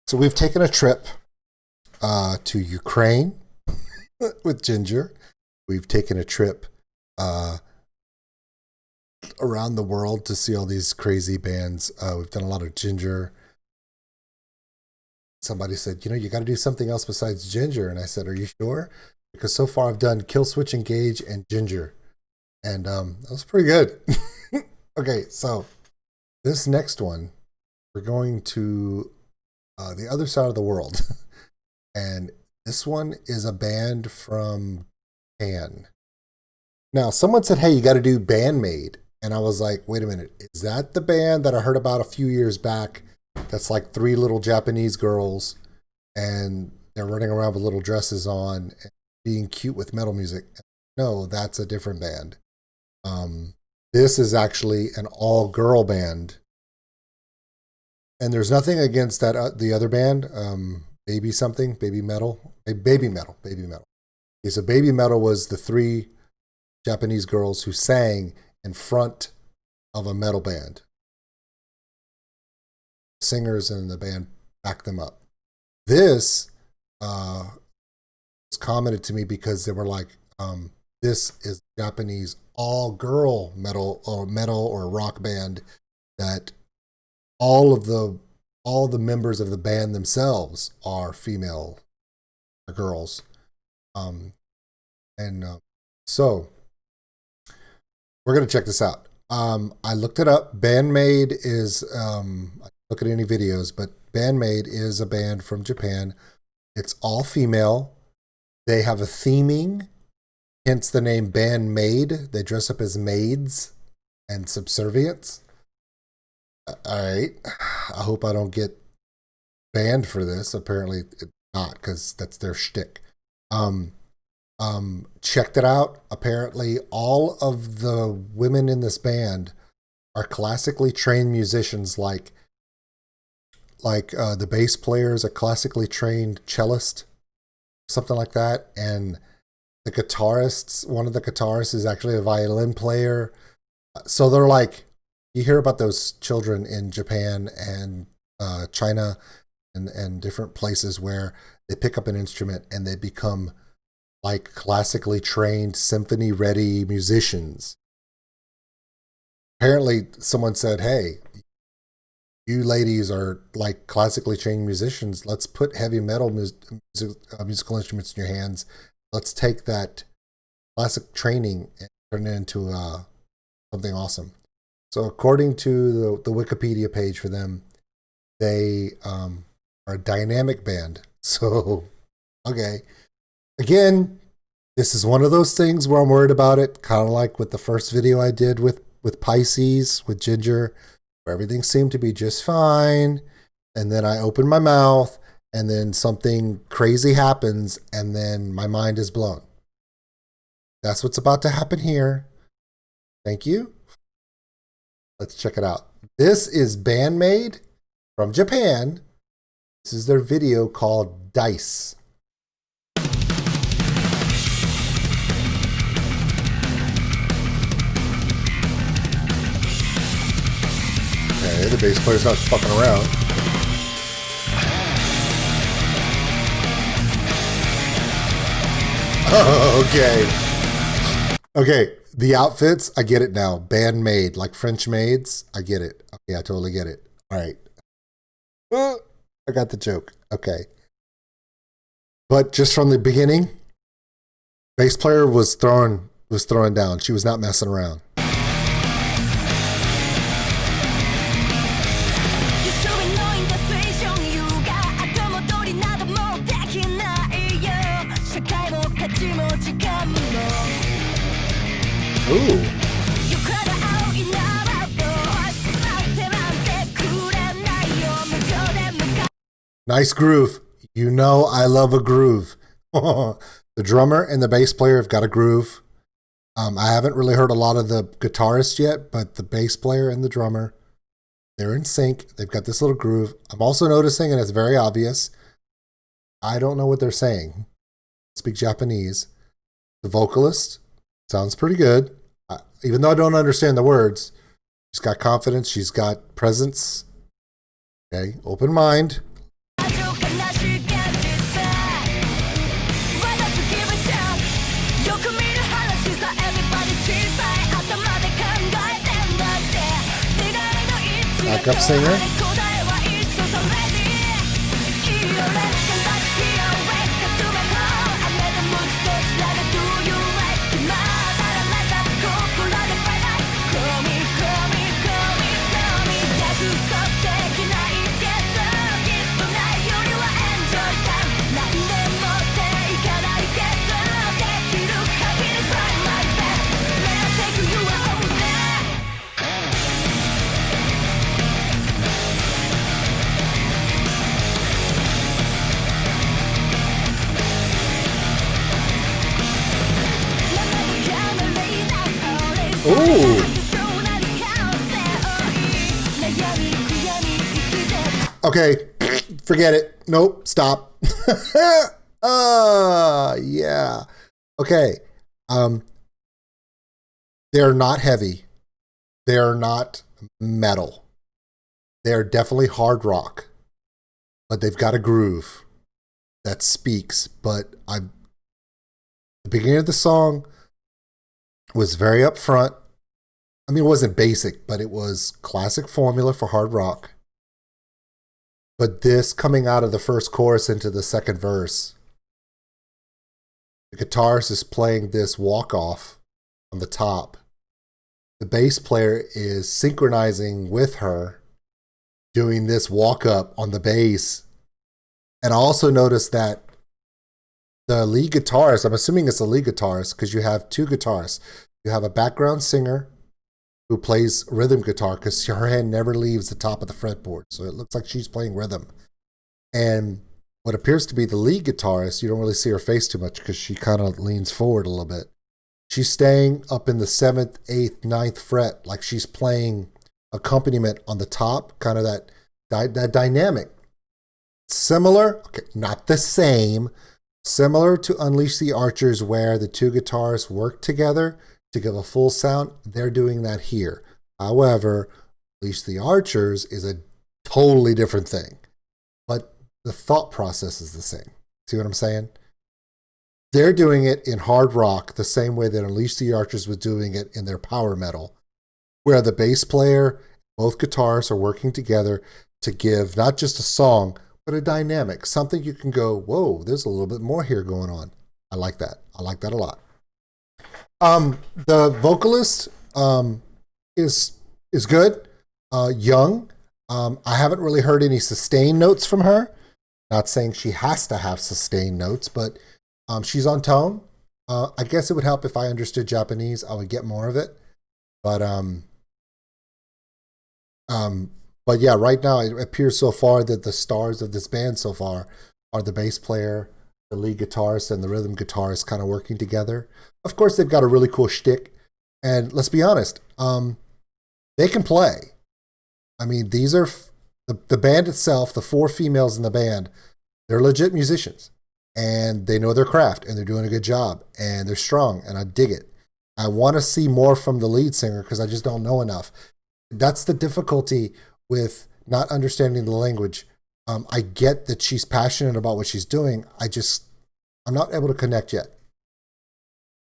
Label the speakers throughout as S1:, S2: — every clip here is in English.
S1: So we've taken a trip to Ukraine with Ginger. We've taken a trip around the world to see all these crazy bands. We've done a lot of Ginger. Somebody said, you got to do something else besides Ginger. And I said, are you sure? Because so far I've done Kill Switch Engage and Ginger. And that was pretty good. Okay, so this next one, we're going to the other side of the world. And this one is a band from Japan. Now, someone said, hey, you got to do Band-Maid. And I was like, wait a minute. Is that the band that I heard about a few years back? That's like three little Japanese girls. And they're running around with little dresses on and being cute with metal music. No, that's a different band. This is actually an all-girl band. And there's nothing against that the other band, Baby Metal. Okay, so Baby Metal was the three Japanese girls who sang in front of a metal band. Singers in the band backed them up. This was commented to me because they were like, this is Japanese all-girl metal or rock band that all the members of the band themselves are female girls. So we're going to check this out. I looked it up. Band-Maid is, I look at any videos, but Band-Maid is a band from Japan. It's all female. They have a theming, hence the name Band-Maid. They dress up as maids and subservience. All right. I hope I don't get banned for this. Apparently it's not, because that's their shtick. Checked it out. Apparently all of the women in this band are classically trained musicians, like the bass player is a classically trained cellist, something like that. And the guitarists, one of the guitarists is actually a violin player. So they're like, you hear about those children in Japan and China and different places where they pick up an instrument and they become like classically trained, symphony ready musicians. Apparently someone said, hey, you ladies are like classically trained musicians. Let's put heavy metal musical instruments in your hands. Let's take that classic training and turn it into something awesome. So according to the Wikipedia page for them, they are a dynamic band. So, okay. Again, this is one of those things where I'm worried about it, kind of like with the first video I did with Pisces, with Ginger, where everything seemed to be just fine. And then I open my mouth and then something crazy happens and then my mind is blown. That's what's about to happen here. Thank you. Let's check it out. This is Band-Maid from Japan. This is their video called DICE. Okay, the bass player's not fucking around. Oh, okay. Okay, the outfits, I get it now. Band-Maid, like French maids. I get it. Okay, I totally get it. All right. I got the joke. Okay. But just from the beginning, bass player was throwing down. She was not messing around. Ooh. Nice groove. You know I love a groove. The drummer and the bass player have got a groove. I haven't really heard a lot of the guitarists yet, but the bass player and the drummer, they're in sync. They've got this little groove. I'm also noticing, and it's very obvious, I don't know what they're saying. I speak Japanese. The vocalist sounds pretty good. Even though I don't understand the words, She's got confidence. She's got presence. Okay, open mind. Backup singer. Ooh. Okay, forget it. Nope, stop. Yeah. Okay. They're not heavy. They're not metal. They're definitely hard rock. But they've got a groove that speaks. But the beginning of the song was very upfront. I mean, it wasn't basic, but it was classic formula for hard rock. But this coming out of the first chorus into the second verse, the guitarist is playing this walk-off on the top. The bass player is synchronizing with her, doing this walk-up on the bass. And I also noticed that the lead guitarist, I'm assuming it's the lead guitarist because you have two guitarists. You have a background singer who plays rhythm guitar because her hand never leaves the top of the fretboard. So it looks like she's playing rhythm. And what appears to be the lead guitarist, you don't really see her face too much because she kind of leans forward a little bit. She's staying up in the 7th, 8th, 9th fret, like she's playing accompaniment on the top, kind of that dynamic. Similar, okay, not the same, similar to Unleash the Archers where the two guitarists work together to give a full sound. They're doing that here. However, Unleash the Archers is a totally different thing. But the thought process is the same. See what I'm saying? They're doing it in hard rock the same way that Unleash the Archers was doing it in their power metal, where the bass player, both guitarists are working together to give not just a song, but a dynamic, something you can go, whoa, there's a little bit more here going on. I like that. I like that a lot. The vocalist is good, young. I haven't really heard any sustained notes from her. Not saying she has to have sustained notes, but she's on tone. I guess it would help if I understood Japanese. I would get more of it. But yeah, right now it appears so far that the stars of this band so far are the bass player, the lead guitarist, and the rhythm guitarist kind of working together. Of course, they've got a really cool shtick. And let's be honest, they can play. I mean, these are the band itself, the 4 females in the band, they're legit musicians. And they know their craft, and they're doing a good job, and they're strong, and I dig it. I want to see more from the lead singer because I just don't know enough. That's the difficulty with not understanding the language. I get that she's passionate about what she's doing. I'm not able to connect yet.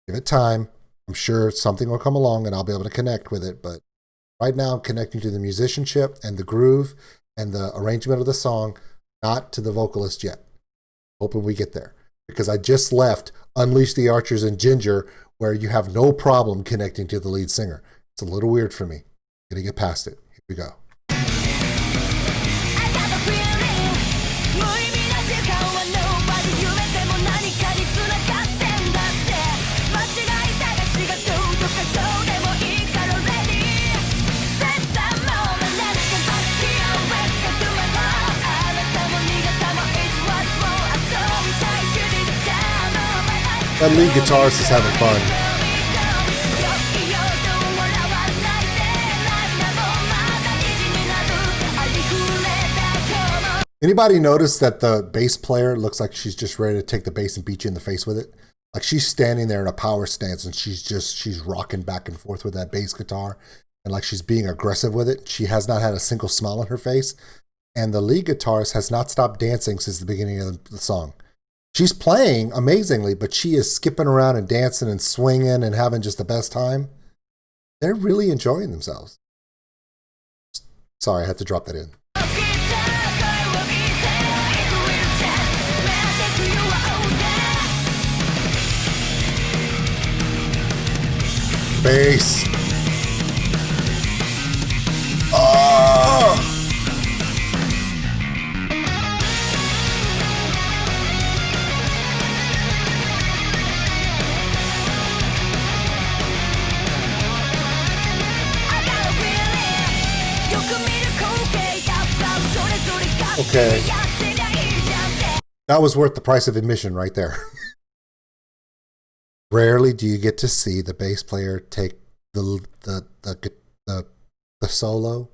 S1: Give it time. I'm sure something will come along and I'll be able to connect with it. But right now I'm connecting to the musicianship and the groove and the arrangement of the song, not to the vocalist yet. Hoping we get there. Because I just left Unleash the Archers and Ginger where you have no problem connecting to the lead singer. It's a little weird for me. I'm going to get past it. Here we go. That lead guitarist is having fun. Anybody notice that the bass player looks like she's just ready to take the bass and beat you in the face with it? Like she's standing there in a power stance and she's rocking back and forth with that bass guitar. and like she's being aggressive with it. She has not had a single smile on her face. And the lead guitarist has not stopped dancing since the beginning of the song. She's playing amazingly, but she is skipping around and dancing and swinging and having just the best time. They're really enjoying themselves. Sorry, I had to drop that in. Bass. Oh! Okay. That was worth the price of admission right there. Rarely do you get to see the bass player take the solo,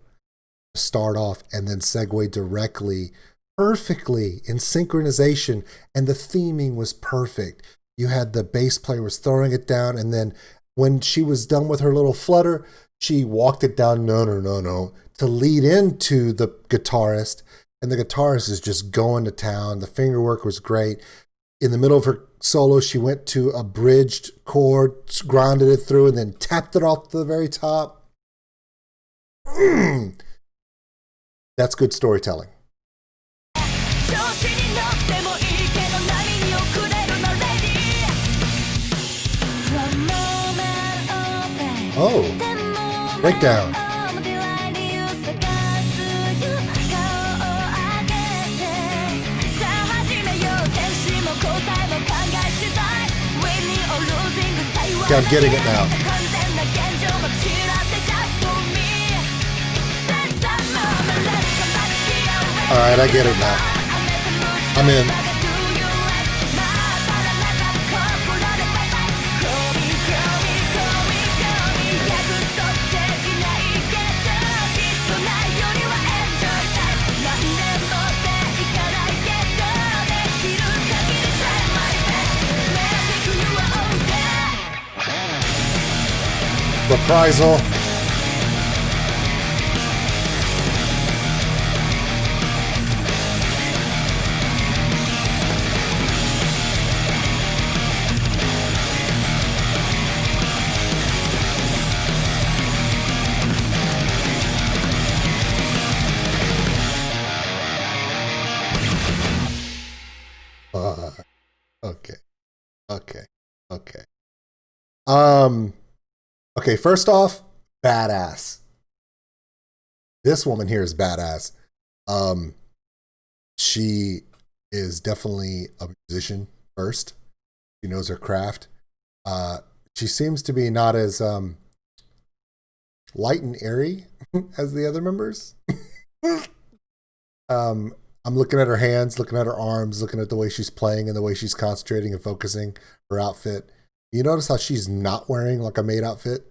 S1: start off, and then segue directly, perfectly in synchronization, and the theming was perfect. You had the bass player was throwing it down, and then when she was done with her little flutter, she walked it down, no, to lead into the guitarist, and the guitarist is just going to town. The finger work was great. In the middle of her solo, she went to a bridged chord, grounded it through, and then tapped it off to the very top. That's good storytelling. Oh, breakdown. Yeah, I'm getting it now. All right, I get it now. I'm in. Reprisal. Okay. Okay, first off, badass. This woman here is badass. She is definitely a musician first. She knows her craft. She seems to be not as light and airy as the other members. I'm looking at her hands, looking at her arms, looking at the way she's playing and the way she's concentrating and focusing her outfit. You notice how she's not wearing like a maid outfit?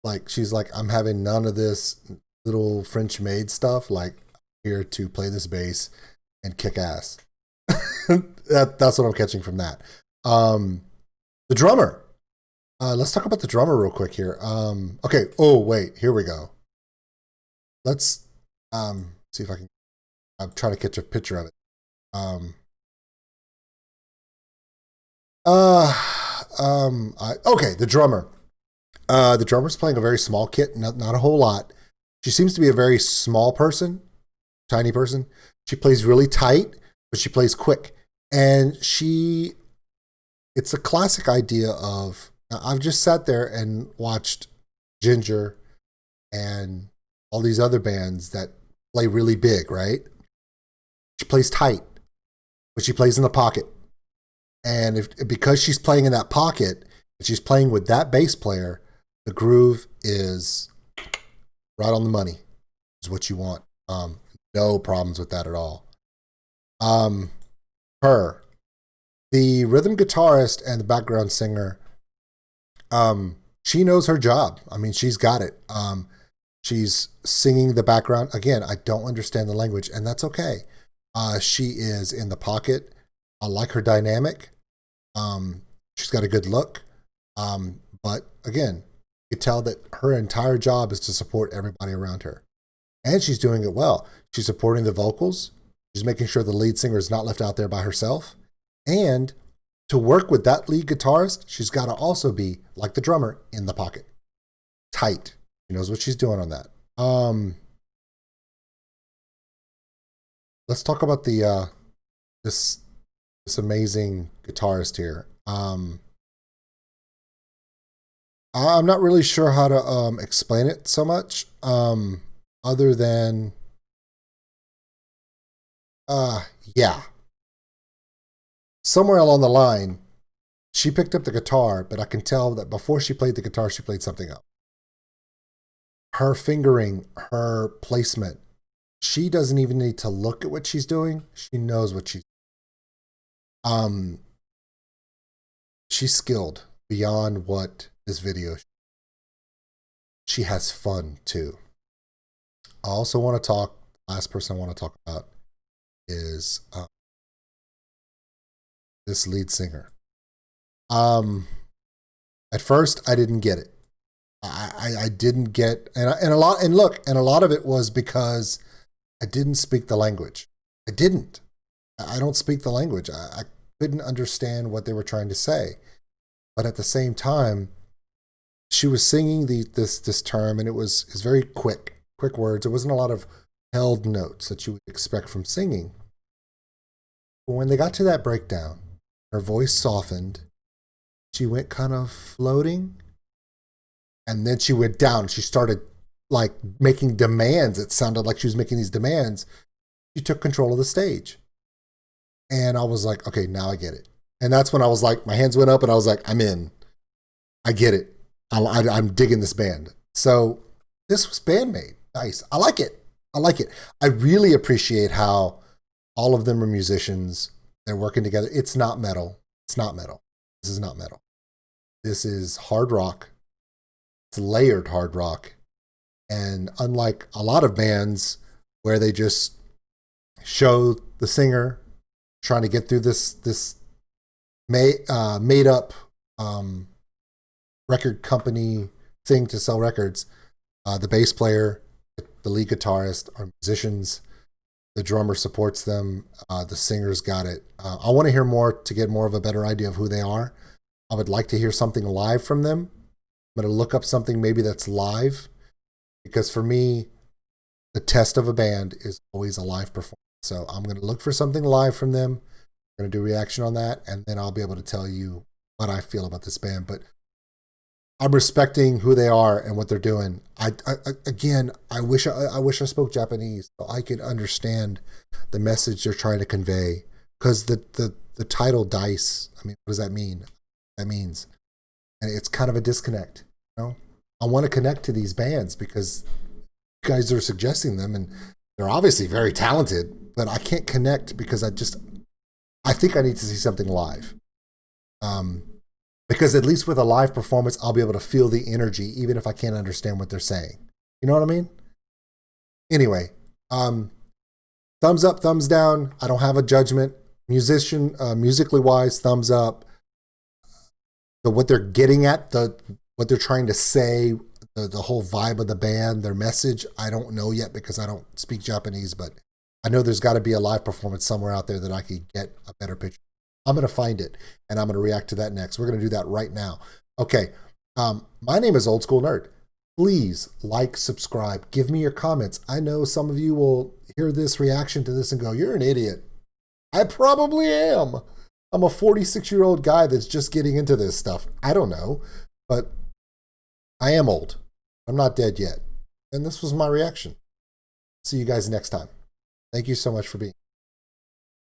S1: Like she's like, I'm having none of this little French maid stuff. Like, I'm here to play this bass and kick ass. That's what I'm catching from that. The drummer. Let's talk about the drummer real quick here. Okay. Oh wait, here we go. Let's see if I can. I'm trying to catch a picture of it. Okay, the drummer. The drummer's playing a very small kit, not a whole lot. She seems to be a very small person, tiny person. She plays really tight, but she plays quick. And it's a classic idea of, I've just sat there and watched Ginger and all these other bands that play really big, right? She plays tight, but she plays in the pocket. And because she's playing in that pocket, and she's playing with that bass player, the groove is right on the money, is what you want. No problems with that at all. The rhythm guitarist and the background singer, she knows her job. I mean, she's got it. She's singing the background. Again, I don't understand the language, and that's okay. She is in the pocket. I like her dynamic. She's got a good look. But again, You could tell that her entire job is to support everybody around her. And she's doing it well. She's supporting the vocals. She's making sure the lead singer is not left out there by herself. And to work with that lead guitarist, she's got to also be, like the drummer, in the pocket. Tight. She knows what she's doing on that. Let's talk about the this amazing guitarist here. I'm not really sure how to explain it so much, other than yeah. Somewhere along the line, she picked up the guitar, but I can tell that before she played the guitar, she played something else. Her fingering, her placement, she doesn't even need to look at what she's doing. She knows what she's she's skilled beyond what this video. She has fun too. I also want to talk, last person I want to talk about is this lead singer. At first I didn't get it. I didn't get, and a lot of it was because I didn't speak the language. I didn't. I don't speak the language. I couldn't understand what they were trying to say. But at the same time, she was singing this term, and it was very quick words. It wasn't a lot of held notes that you would expect from singing. But when they got to that breakdown, her voice softened. She went kind of floating, and then she went down. She started like making demands. It sounded like she was making these demands. She took control of the stage. And I was like, okay, now I get it. And that's when I was like, my hands went up and I was like, I'm in. I get it. I'm digging this band. So this was BandMaid DICE. I like it. I really appreciate how all of them are musicians. They're working together. It's not metal. This is not metal. This is hard rock. It's layered hard rock. And unlike a lot of bands where they just show the singer trying to get through this made up record company thing to sell records, the bass player, the lead guitarist are musicians. The drummer supports them. The singer's got it. I want to hear more to get more of a better idea of who they are. I would like to hear something live from them. I'm going to look up something maybe that's live, because for me, the test of a band is always a live performance. So I'm going to look for something live from them. I'm going to do a reaction on that, and then I'll be able to tell you what I feel about this band. But I'm respecting who they are and what they're doing. I wish I spoke Japanese so I could understand the message they're trying to convey. Because the title DICE, I mean, what does that mean? That means, and it's kind of a disconnect. You know, I want to connect to these bands because you guys are suggesting them, and they're obviously very talented. But I can't connect because I think I need to see something live. Because at least with a live performance, I'll be able to feel the energy, even if I can't understand what they're saying. You know what I mean? Anyway, thumbs up, thumbs down. I don't have a judgment. Musically wise, thumbs up. But what they're getting at, what they're trying to say, the whole vibe of the band, their message, I don't know yet because I don't speak Japanese, but I know there's got to be a live performance somewhere out there that I could get a better picture. I'm going to find it, and I'm going to react to that next. We're going to do that right now. Okay, my name is Old School Nerd. Please like, subscribe, give me your comments. I know some of you will hear this reaction to this and go, you're an idiot. I probably am. I'm a 46-year-old guy that's just getting into this stuff. I don't know, but I am old. I'm not dead yet. And this was my reaction. See you guys next time. Thank you so much for being here.